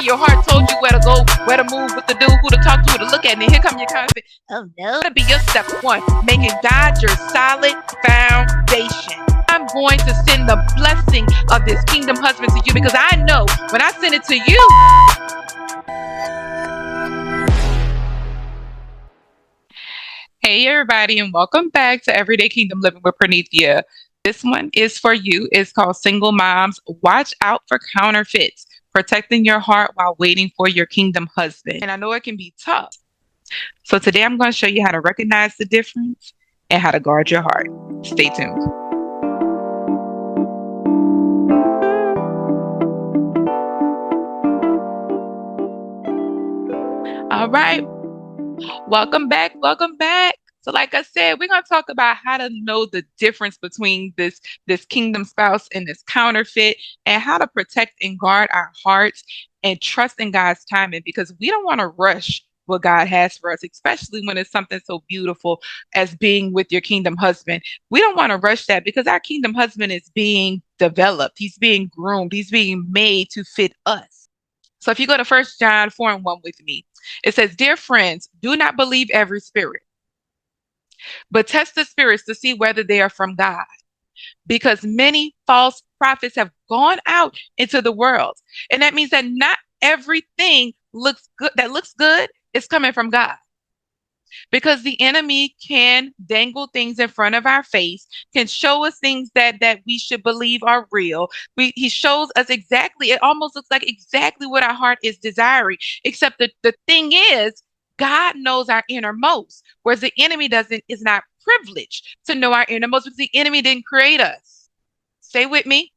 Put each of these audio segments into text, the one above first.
in your heart told you where to go, where to move, what to do, who to talk to, who to look at, and then here come your counterfeit. Oh no. That'll be your step one, making God your solid foundation. I'm going to send the blessing of this kingdom husband to you because I know when I send it to you. Hey everybody, and welcome back to Everyday Kingdom Living with Pranithia. This one is for you. It's called Single Moms. Watch out for counterfeits. Protecting your heart while waiting for your kingdom husband. And I know it can be tough. So today I'm going to show you how to recognize the difference and how to guard your heart. Stay tuned. All right. Welcome back. Welcome back. So like I said, we're going to talk about how to know the difference between this kingdom spouse and this counterfeit, and how to protect and guard our hearts and trust in God's timing, because we don't want to rush what God has for us, especially when it's something so beautiful as being with your kingdom husband. We don't want to rush that because our kingdom husband is being developed. He's being groomed. He's being made to fit us. So if you go to 1 John 4:1 with me, it says, "Dear friends, do not believe every spirit, but test the spirits to see whether they are from God, because many false prophets have gone out into the world." And that means that not everything looks good is coming from God. Because the enemy can dangle things in front of our face, can show us things that we should believe are real. He shows us exactly, it almost looks like exactly what our heart is desiring, except the thing is, God knows our innermost, whereas the enemy is not privileged to know our innermost because the enemy didn't create us. Stay with me.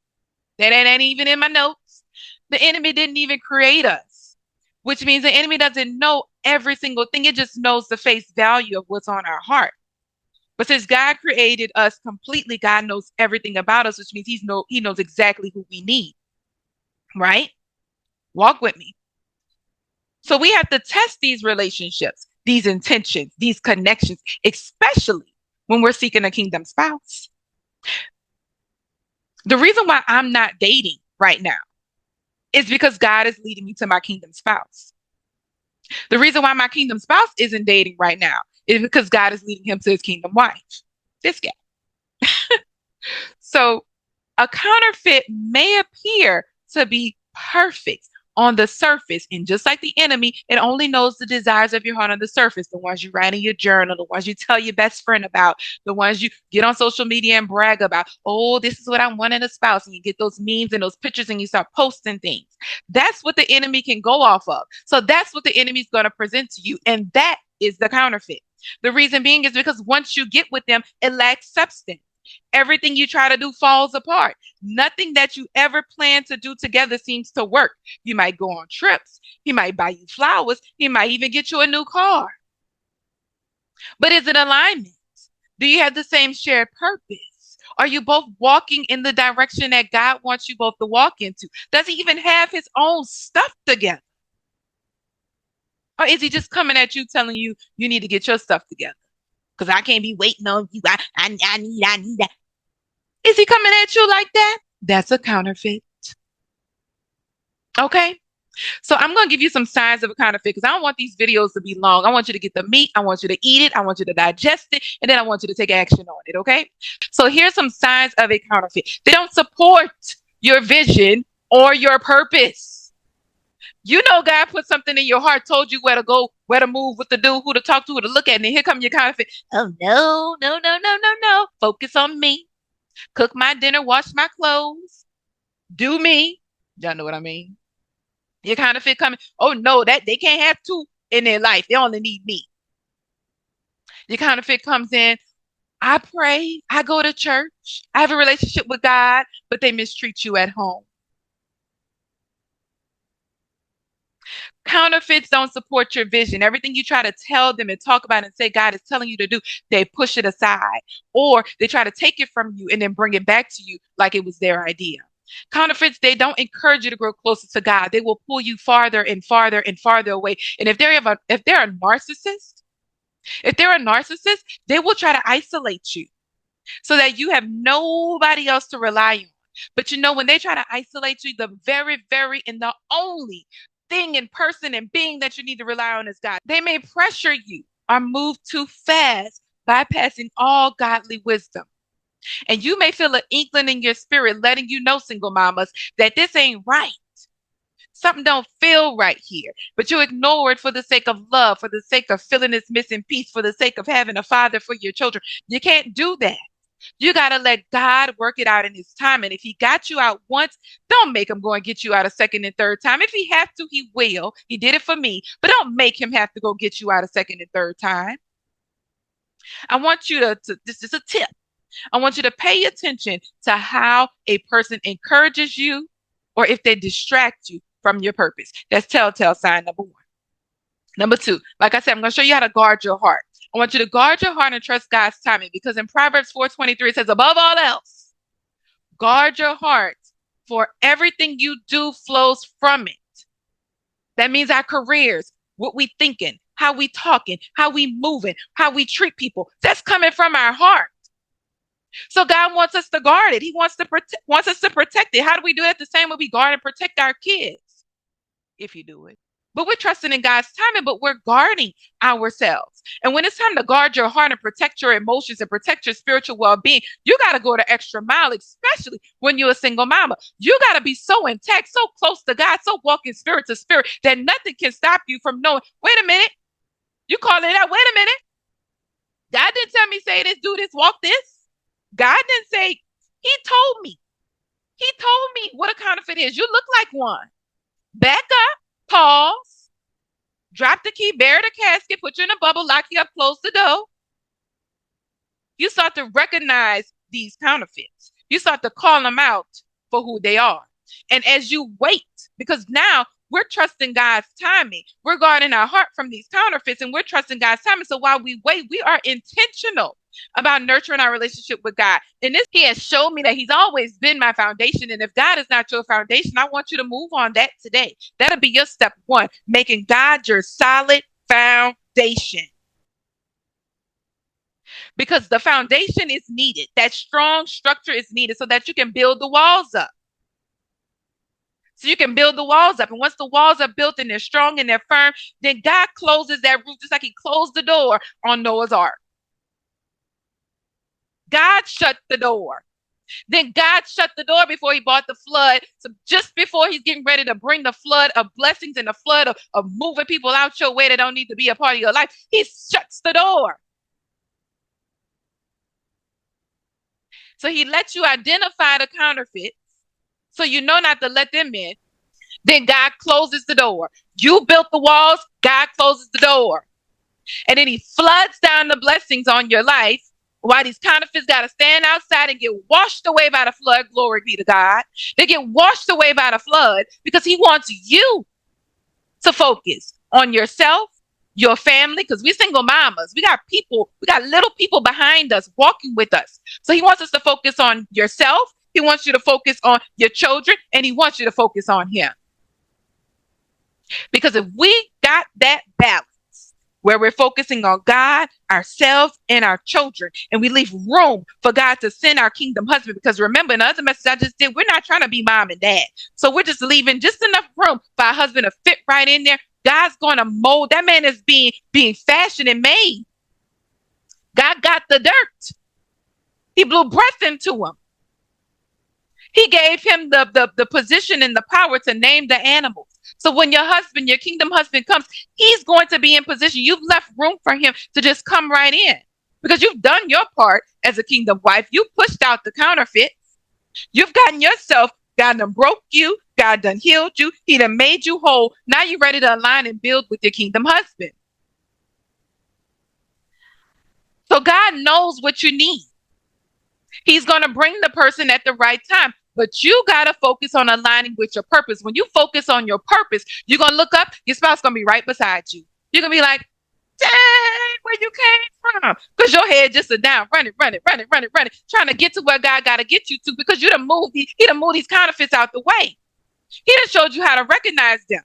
That ain't even in my notes. The enemy didn't even create us, which means the enemy doesn't know every single thing. It just knows the face value of what's on our heart. But since God created us completely, God knows everything about us, which means he knows exactly who we need. Right? Walk with me. So we have to test these relationships, these intentions, these connections, especially when we're seeking a kingdom spouse. The reason why I'm not dating right now is because God is leading me to my kingdom spouse. The reason why my kingdom spouse isn't dating right now is because God is leading him to his kingdom wife, this guy. So a counterfeit may appear to be perfect on the surface, and just like the enemy, it only knows the desires of your heart on the surface, the ones you write in your journal, the ones you tell your best friend about, the ones you get on social media and brag about. Oh, this is what I want in a spouse. And you get those memes and those pictures and you start posting things. That's what the enemy can go off of. So that's what the enemy is going to present to you. And that is the counterfeit. The reason being is because once you get with them, it lacks substance. Everything you try to do falls apart. Nothing that you ever plan to do together seems to work. You might go on trips. He might buy you flowers. He might even get you a new car. But is it alignment? Do you have the same shared purpose? Are you both walking in the direction that God wants you both to walk into? Does he even have his own stuff together? Or is he just coming at you telling you you need to get your stuff together? Because I can't be waiting on you. I need that. Is he coming at you like that? That's a counterfeit. Okay? So I'm going to give you some signs of a counterfeit because I don't want these videos to be long. I want you to get the meat. I want you to eat it. I want you to digest it. And then I want you to take action on it. Okay? So here's some signs of a counterfeit. They don't support your vision or your purpose. You know God put something in your heart, told you where to go, where to move, what to do, who to talk to, who to look at, and then here come your counterfeit. Oh, no. Focus on me. Cook my dinner, wash my clothes. Do me. Y'all know what I mean? Your counterfeit coming. Oh, no, that they can't have two in their life. They only need me. Your counterfeit comes in. I pray. I go to church. I have a relationship with God, but they mistreat you at home. Counterfeits don't support your vision. Everything you try to tell them and talk about and say God is telling you to do, they push it aside, or they try to take it from you and then bring it back to you like it was their idea. Counterfeits, they don't encourage you to grow closer to God. They will pull you farther and farther and farther away. And if they're a narcissist, they will try to isolate you so that you have nobody else to rely on. But you know, when they try to isolate you, the very, very, and the only thing and person and being that you need to rely on is God. They may pressure you or move too fast, bypassing all godly wisdom. And you may feel an inkling in your spirit letting you know, single mamas, that this ain't right. Something don't feel right here, but you ignore it for the sake of love, for the sake of feeling this missing piece, for the sake of having a father for your children. You can't do that. You got to let God work it out in his time. And if he got you out once, don't make him go and get you out a second and third time. If he has to, he will. He did it for me, but don't make him have to go get you out a second and third time. I want you to this is a tip. I want you to pay attention to how a person encourages you or if they distract you from your purpose. That's telltale sign number one. Number two, like I said, I'm going to show you how to guard your heart. I want you to guard your heart and trust God's timing, because in Proverbs 4:23, it says, above all else, guard your heart, for everything you do flows from it. That means our careers, what we thinking, how we talking, how we moving, how we treat people. That's coming from our heart. So God wants us to guard it. He wants us to protect it. How do we do it? The same way we guard and protect our kids, if you do it. But we're trusting in God's timing, but we're guarding ourselves. And when it's time to guard your heart and protect your emotions and protect your spiritual well-being, you got to go the extra mile, especially when you're a single mama. You got to be so intact, so close to God, so walking spirit to spirit that nothing can stop you from knowing, wait a minute, you calling it out, wait a minute. God didn't tell me, say this, do this, walk this. God didn't say, he told me. He told me what a counterfeit is. You look like one. Back up. Pause, drop the key, bury the casket, put you in a bubble, lock you up, close the door. You start to recognize these counterfeits. You start to call them out for who they are. And as you wait, because now we're trusting God's timing, we're guarding our heart from these counterfeits, and we're trusting God's timing. So while we wait, we are intentional about nurturing our relationship with God. And this, he has shown me that he's always been my foundation. And if God is not your foundation, I want you to move on that today. That'll be your step one, making God your solid foundation. Because the foundation is needed. That strong structure is needed so that you can build the walls up. So you can build the walls up. And once the walls are built and they're strong and they're firm, then God closes that roof just like he closed the door on Noah's Ark. God shut the door. Then God shut the door before he brought the flood. So just before he's getting ready to bring the flood of blessings and the flood of moving people out your way that don't need to be a part of your life, he shuts the door. So he lets you identify the counterfeits so you know not to let them in. Then God closes the door. You built the walls, God closes the door. And then he floods down the blessings on your life. Why these counterfeits got to stand outside and get washed away by the flood. Glory be to God. They get washed away by the flood because he wants you to focus on yourself, your family, because we're single mamas. We got people, we got little people behind us walking with us. So he wants us to focus on yourself. He wants you to focus on your children, and he wants you to focus on him. Because if we got that balance, where we're focusing on God, ourselves, and our children, and we leave room for God to send our kingdom husband. Because remember, in the other message I just did, we're not trying to be mom and dad. So we're just leaving just enough room for our husband to fit right in there. God's going to mold. That man is being fashioned and made. God got the dirt. He blew breath into him. He gave him the position and the power to name the animals. So when your husband, your kingdom husband comes, he's going to be in position. You've left room for him to just come right in because you've done your part as a kingdom wife. You pushed out the counterfeit. You've gotten yourself, God done broke you. God done healed you. He done made you whole. Now you're ready to align and build with your kingdom husband. So God knows what you need. He's going to bring the person at the right time. But you got to focus on aligning with your purpose. When you focus on your purpose, you're going to look up, your spouse is going to be right beside you. You're going to be like, dang, where you came from? Because your head just is down, running, trying to get to where God got to get you to because he done moved these counterfeits out the way. He done showed you how to recognize them.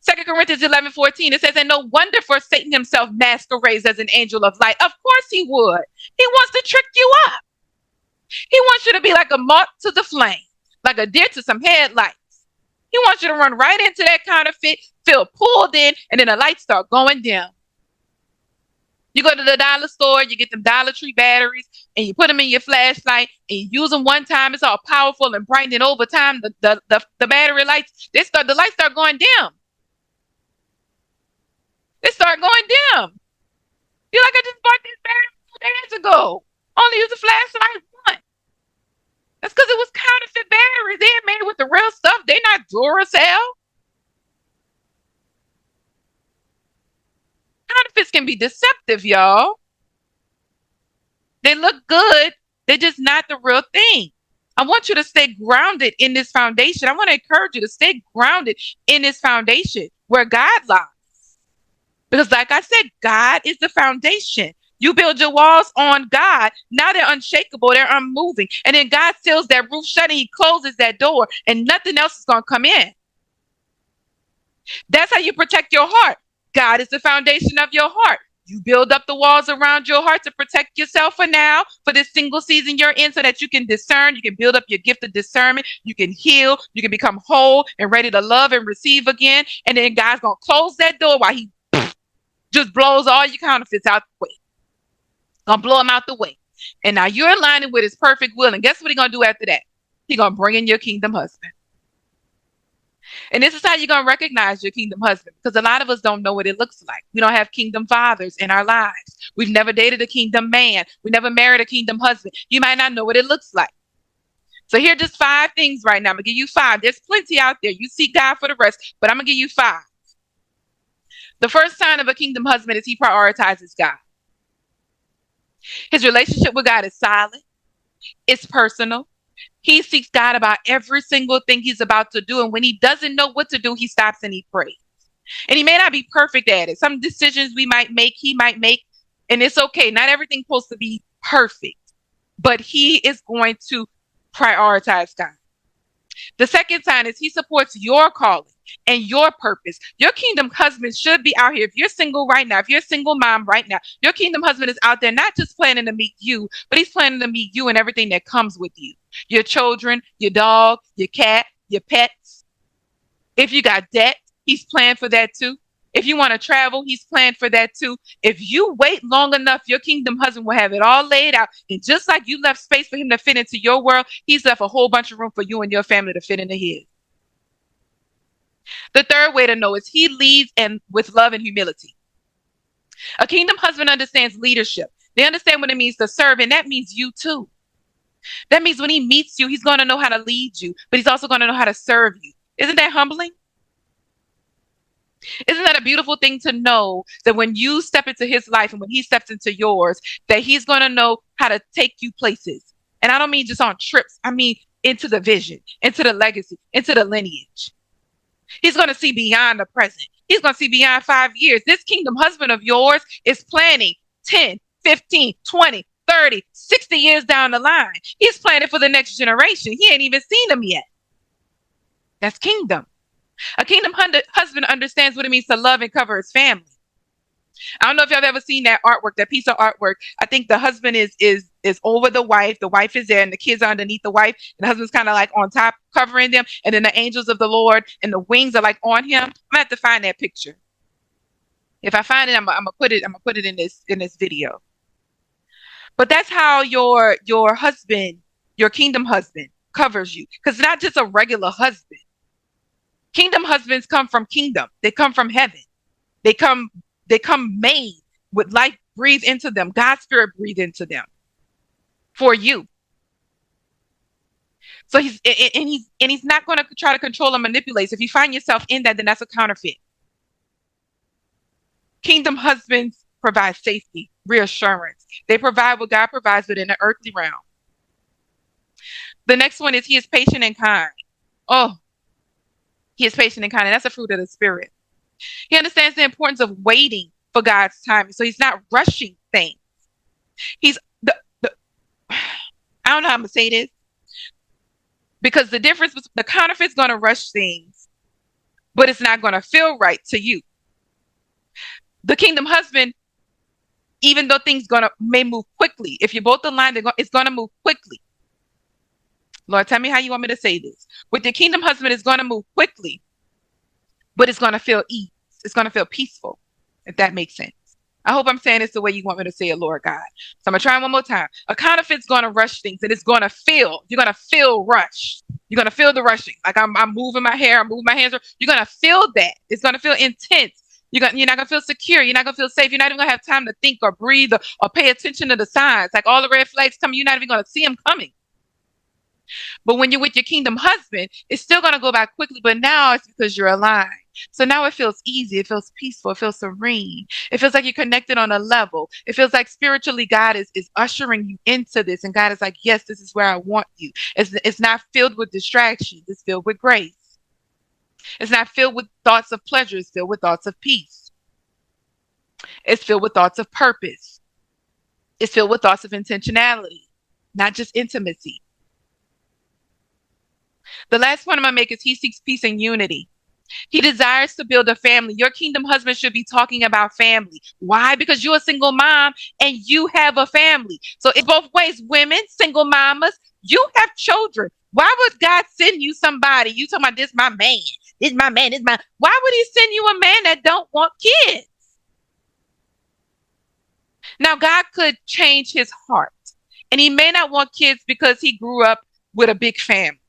2 Corinthians 11:14, it says, and no wonder for Satan himself masquerades as an angel of light. Of course he would. He wants to trick you up. He wants you to be like a moth to the flame, like a deer to some headlights. He wants you to run right into that counterfeit, feel pulled in, and then the lights start going dim. You go to the dollar store, you get them Dollar Tree batteries, and you put them in your flashlight, and you use them one time. It's all powerful and bright. And over time, the battery lights, the lights start going dim. They start going dim. You're like, I just bought this battery 2 days ago. Only use a flashlight once. That's because it was counterfeit batteries. They ain't made with the real stuff. They're not Duracell. Counterfeits can be deceptive, y'all. They look good. They're just not the real thing. I want you to stay grounded in this foundation. I want to encourage you to stay grounded in this foundation where God lies. Because, like I said, God is the foundation. You build your walls on God. Now they're unshakable, they're unmoving. And then God seals that roof shut and He closes that door, and nothing else is going to come in. That's how you protect your heart. God is the foundation of your heart. You build up the walls around your heart to protect yourself for now, for this single season you're in, so that you can discern. You can build up your gift of discernment. You can heal. You can become whole and ready to love and receive again. And then God's going to close that door while He just blows all your counterfeits out the way. Gonna blow them out the way. And now you're aligning with His perfect will. And guess what He's going to do after that? He's going to bring in your kingdom husband. And this is how you're going to recognize your kingdom husband, because a lot of us don't know what it looks like. We don't have kingdom fathers in our lives. We've never dated a kingdom man. We never married a kingdom husband. You might not know what it looks like. So here are just 5 things right now. I'm going to give you 5. There's plenty out there. You seek God for the rest, but I'm going to give you 5. The first sign of a kingdom husband is he prioritizes God. His relationship with God is solid. It's personal. He seeks God about every single thing he's about to do. And when he doesn't know what to do, he stops and he prays. And he may not be perfect at it. Some decisions we might make, he might make, and it's okay. Not everything's supposed to be perfect, but he is going to prioritize God. The second sign is he supports your calling and your purpose. Your kingdom husband should be out here. If you're single right now, if you're a single mom right now, your kingdom husband is out there not just planning to meet you, but he's planning to meet you and everything that comes with you. Your children, your dog, your cat, your pets. If you got debt, he's planned for that too. If you want to travel, he's planned for that too. If you wait long enough, your kingdom husband will have it all laid out. And just like you left space for him to fit into your world, he's left a whole bunch of room for you and your family to fit into his. The third way to know is he leads and with love and humility. A kingdom husband understands leadership. They understand what it means to serve, and that means you too. That means when he meets you, he's going to know how to lead you, but he's also going to know how to serve you. Isn't that humbling? Isn't that a beautiful thing to know that when you step into his life and when he steps into yours, that he's going to know how to take you places? And I don't mean just on trips. I mean into the vision, into the legacy, into the lineage. He's going to see beyond the present. He's going to see beyond 5 years. This kingdom husband of yours is planning 10, 15, 20, 30, 60 years down the line. He's planning for the next generation. He ain't even seen them yet. That's kingdom. A kingdom husband understands what it means to love and cover his family. I don't know if y'all have ever seen that artwork, that piece of artwork. I think the husband is over the wife. The wife is there and the kids are underneath the wife. And the husband's kind of like on top covering them. And then the angels of the Lord and the wings are like on him. I'm gonna have to find that picture. If I find it, I'm gonna put it in this video. But that's how your husband, your kingdom husband, covers you. Because it's not just a regular husband. Kingdom husbands come from kingdom. They come from heaven. They come made with life breathed into them. God's spirit breathed into them for you. So he's not going to try to control and manipulate. So if you find yourself in that, then that's a counterfeit. Kingdom husbands provide safety, reassurance. They provide what God provides within the earthly realm. The next one is he is patient and kind. Oh, he is patient and kind, and that's a fruit of the spirit. He understands the importance of waiting for God's timing. So he's not rushing things. He's I don't know how I'm gonna say this, because the difference between the counterfeit's gonna rush things, but it's not gonna feel right to you. The kingdom husband, even though things may move quickly, if you're both aligned, it's gonna move quickly. Lord, tell me how you want me to say this. With your kingdom husband, it's going to move quickly, but it's going to feel ease. It's going to feel peaceful, if that makes sense. I hope I'm saying this the way you want me to say it, Lord God. So I'm going to try one more time. A counterfeit's going to rush things, and it's going to feel, you're going to feel rush. You're going to feel the rushing. Like I'm moving my hair, I'm moving my hands. You're going to feel that. It's going to feel intense. You're not going to feel secure. You're not going to feel safe. You're not even going to have time to think or breathe or pay attention to the signs. Like all the red flags coming, you're not even going to see them coming. But when you're with your kingdom husband, it's still going to go by quickly, but now it's because you're aligned. So now it feels easy. It feels peaceful. It feels serene. It feels like you're connected on a level. It feels like spiritually God is ushering you into this. And God is like, yes, this is where I want you. It's not filled with distractions. It's filled with grace. It's not filled with thoughts of pleasure. It's filled with thoughts of peace. It's filled with thoughts of purpose. It's filled with thoughts of intentionality, not just intimacy. The last point I'm going to make is he seeks peace and unity. He desires to build a family. Your kingdom husband should be talking about family. Why? Because you're a single mom and you have a family. So it's both ways. Women, single mamas, you have children. Why would God send you somebody? You talking about this my man. This my man. This my. Why would he send you a man that don't want kids? Now, God could change his heart. And he may not want kids because he grew up with a big family.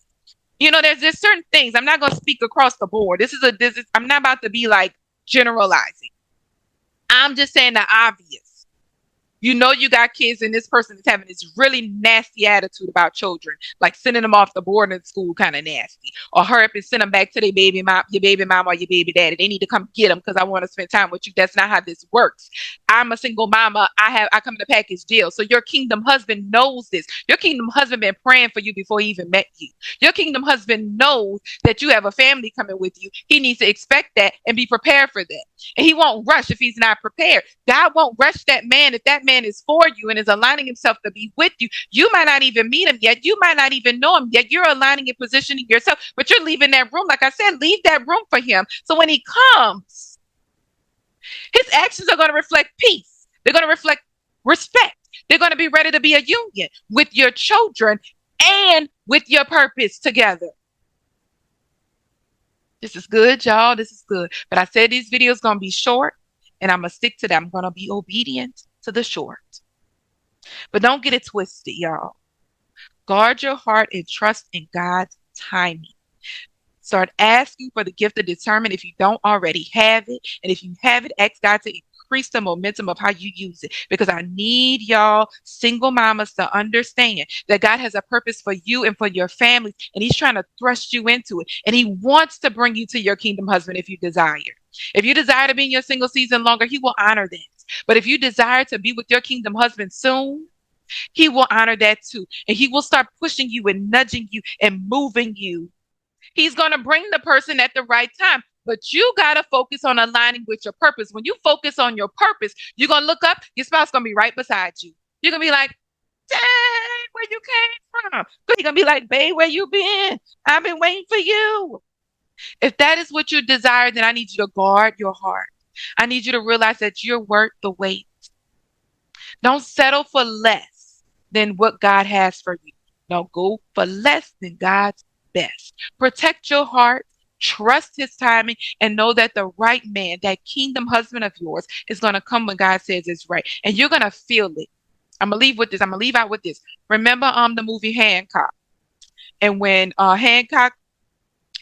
There's certain things. I'm not going to speak across the board. I'm not about to be like generalizing. I'm just saying the obvious. You got kids and this person is having this really nasty attitude about children, like sending them off the boarding school kind of nasty, or hurry up and send them back to their baby mom, your baby mama or your baby daddy. They need to come get them because I want to spend time with you. That's not how this works. I'm a single mama. I come in a package deal. So your kingdom husband knows this. Your kingdom husband been praying for you before he even met you. Your kingdom husband knows that you have a family coming with you. He needs to expect that and be prepared for that. And he won't rush if he's not prepared. God won't rush that man if that man is for you and is aligning himself to be with you. You might not even meet him yet. You might not even know him yet. You're aligning and positioning yourself, but you're leaving that room. Like I said, leave that room for him. So when he comes, his actions are going to reflect peace. They're going to reflect respect. They're going to be ready to be a union with your children and with your purpose together. This is good, y'all. This is good. But I said these videos going to be short, and I'm going to stick to that. I'm going to be obedient to the short. But don't get it twisted, y'all. Guard your heart and trust in God's timing. Start asking for the gift of discernment if you don't already have it. And if you have it, ask God to increase the momentum of how you use it. Because I need y'all single mamas to understand that God has a purpose for you and for your family. And he's trying to thrust you into it. And he wants to bring you to your kingdom husband if you desire. If you desire to be in your single season longer, he will honor that. But if you desire to be with your kingdom husband soon, he will honor that too. And he will start pushing you and nudging you and moving you. He's going to bring the person at the right time. But you got to focus on aligning with your purpose. When you focus on your purpose, you're going to look up, your spouse going to be right beside you. You're going to be like, dang, where you came from? You're going to be like, babe, where you been? I've been waiting for you. If that is what you desire, then I need you to guard your heart. I need you to realize that you're worth the wait. Don't settle for less than what God has for you. Don't go for less than God's best. Protect your heart, trust his timing, and know that the right man, that kingdom husband of yours, is going to come when God says it's right. And you're going to feel it. I'm going to leave with this. I'm going to leave out with this. Remember the movie Hancock? And when Hancock,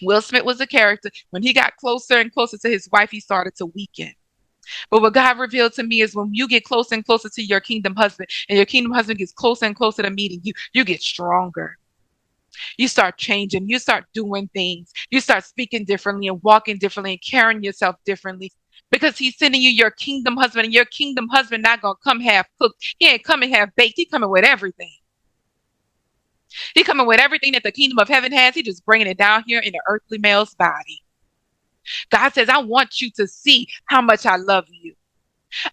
Will Smith was a character, when he got closer and closer to his wife, he started to weaken. But what God revealed to me is when you get closer and closer to your kingdom husband and your kingdom husband gets closer and closer to meeting you, you get stronger. You start changing. You start doing things. You start speaking differently and walking differently and carrying yourself differently because he's sending you your kingdom husband, and your kingdom husband not going to come half cooked. He ain't coming half baked. He coming with everything. He coming with everything that the kingdom of heaven has. He just bringing it down here in the earthly male's body. God says, I want you to see how much I love you.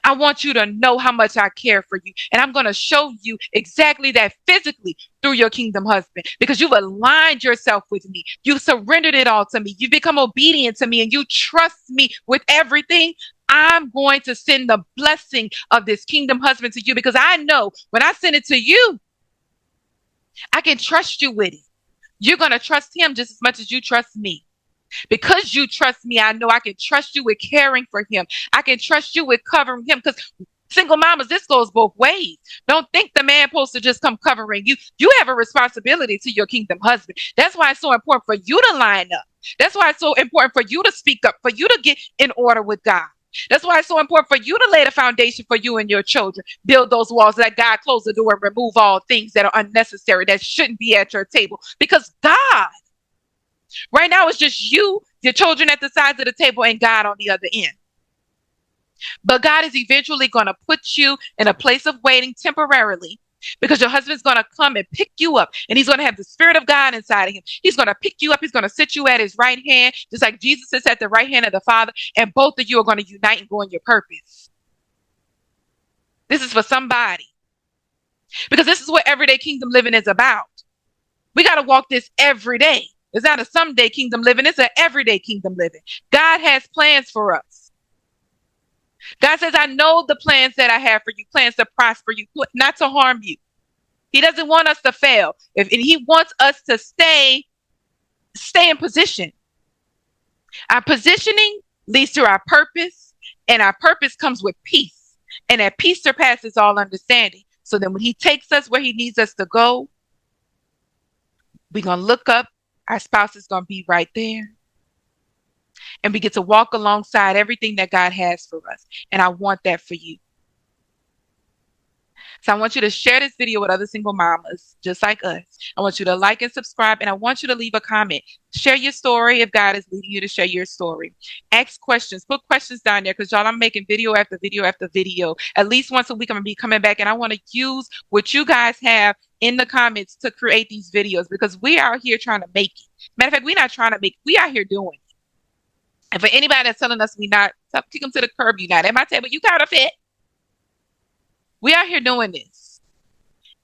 I want you to know how much I care for you. And I'm going to show you exactly that physically through your kingdom husband because you've aligned yourself with me. You surrendered it all to me. You become obedient to me and you trust me with everything. I'm going to send the blessing of this kingdom husband to you because I know when I send it to you, I can trust you with it. You're going to trust him just as much as you trust me. Because you trust me, I know I can trust you with caring for him. I can trust you with covering him. Because single mamas, this goes both ways. Don't think the man supposed to just come covering you. You have a responsibility to your kingdom husband. That's why it's so important for you to line up. That's why it's so important for you to speak up, for you to get in order with God. That's why it's so important for you to lay the foundation for you and your children. Build those walls, let God close the door and remove all things that are unnecessary, that shouldn't be at your table. Because God, right now, it's just you, your children at the sides of the table, and God on the other end. But God is eventually going to put you in a place of waiting temporarily, because your husband's going to come and pick you up, and he's going to have the Spirit of God inside of him. He's going to pick you up. He's going to sit you at his right hand, just like Jesus sits at the right hand of the Father, and both of you are going to unite and go in your purpose. This is for somebody, because this is what everyday kingdom living is about. We got to walk this every day. It's not a someday kingdom living. It's an everyday kingdom living. God has plans for us. God says, I know the plans that I have for you, plans to prosper you, not to harm you. He doesn't want us to fail. And he wants us to stay in position. Our positioning leads to our purpose, and our purpose comes with peace. And that peace surpasses all understanding. So then when he takes us where he needs us to go, we're going to look up. Our spouse is going to be right there. And we get to walk alongside everything that God has for us. And I want that for you. So I want you to share this video with other single mamas just like us. I want you to like and subscribe, and I want you to leave a comment. Share your story if God is leading you to share your story. Ask questions. Put questions down there, because y'all, I'm making video after video after video. At least once a week, I'm going to be coming back, and I want to use what you guys have in the comments to create these videos, because we are here trying to make it. Matter of fact, we're not trying to make it. We out here doing it. And for anybody that's telling us we not, kick them to the curb, you not at my table, you counterfeit. We out here doing this.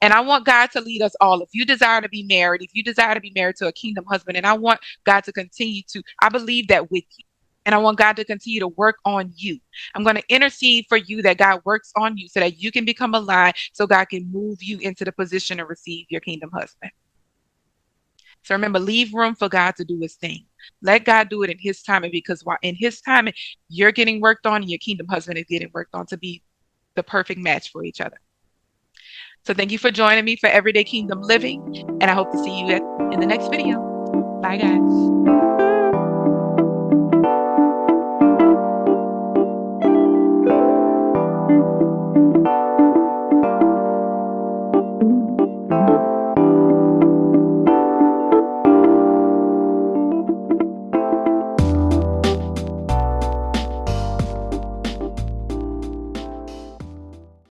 And I want God to lead us all. If you desire to be married, if you desire to be married to a kingdom husband, and I want God to continue to, I believe that with you. And I want God to continue to work on you. I'm going to intercede for you that God works on you so that you can become aligned, so God can move you into the position to receive your kingdom husband. So remember, leave room for God to do his thing. Let God do it in his timing, because while in his timing, you're getting worked on and your kingdom husband is getting worked on to be the perfect match for each other. So thank you for joining me for Everyday Kingdom Living, and I hope to see you in the next video. Bye, guys.